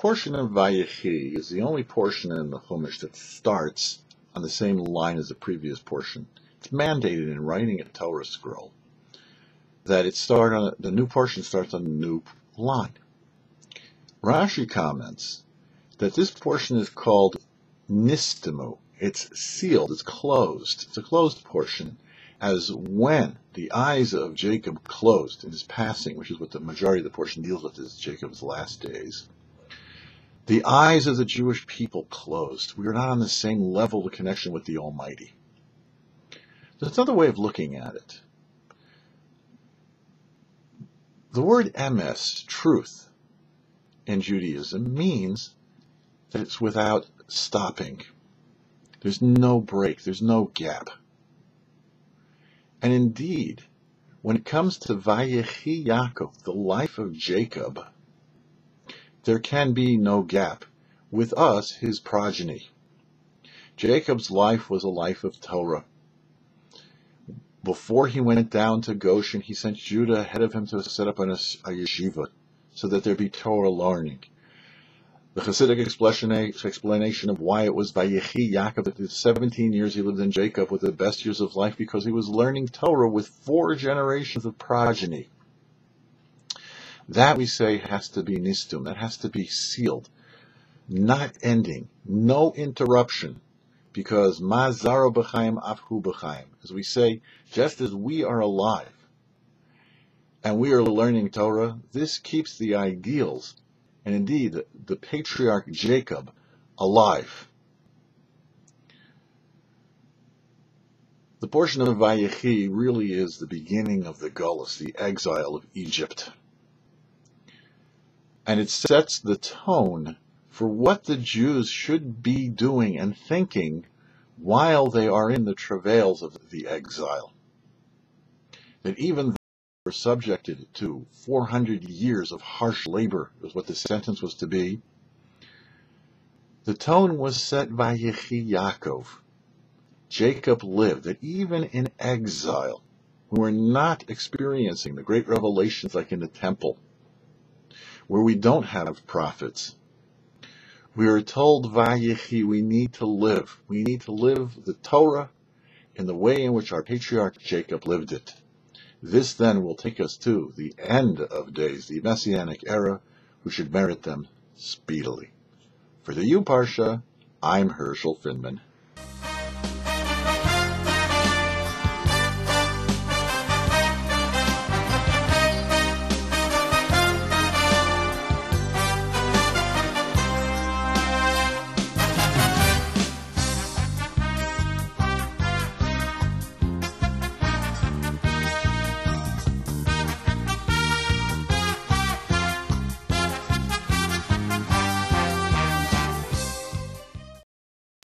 portion of Vayechi is the only portion in the Chumash that starts on the same line as the previous portion. It's mandated in writing a Torah scroll that the new portion starts on the new line. Rashi comments that this portion is called nistimu. It's sealed, it's closed. It's a closed portion, as when the eyes of Jacob closed in his passing, which is what the majority of the portion deals with, is Jacob's last days. The eyes of the Jewish people closed. We are not on the same level of connection with the Almighty. There's another way of looking at it. The word emes, truth, in Judaism means that it's without stopping. There's no break, there's no gap. And indeed, when it comes to Vayechi Yaakov, the life of Jacob, there can be no gap. With us, his progeny. Jacob's life was a life of Torah. Before he went down to Goshen, he sent Judah ahead of him to set up a yeshiva, so that there be Torah learning. The Chasidic explanation of why it was Vayechi Yaakov, that the 17 years he lived in Jacob were the best years of life, because he was learning Torah with 4 generations of progeny. That, we say, has to be nistum, that has to be sealed, not ending, no interruption, because ma zaro b'chaim afhu b'chaim. As we say, just as we are alive and we are learning Torah, this keeps the ideals, and indeed the patriarch Jacob, alive. The portion of Vayechi really is the beginning of the Golus, the exile of Egypt. And it sets the tone for what the Jews should be doing and thinking while they are in the travails of the exile. That even though they were subjected to 400 years of harsh labor, was what the sentence was to be, the tone was set Vayechi Yaakov. Jacob lived, that even in exile, we were not experiencing the great revelations like in the temple, where we don't have prophets. We are told, Vayechi, we need to live. We need to live the Torah in the way in which our patriarch Jacob lived it. This then will take us to the end of days, the Messianic era, who should merit them speedily. For the YouParsha, I'm Herschel Finman.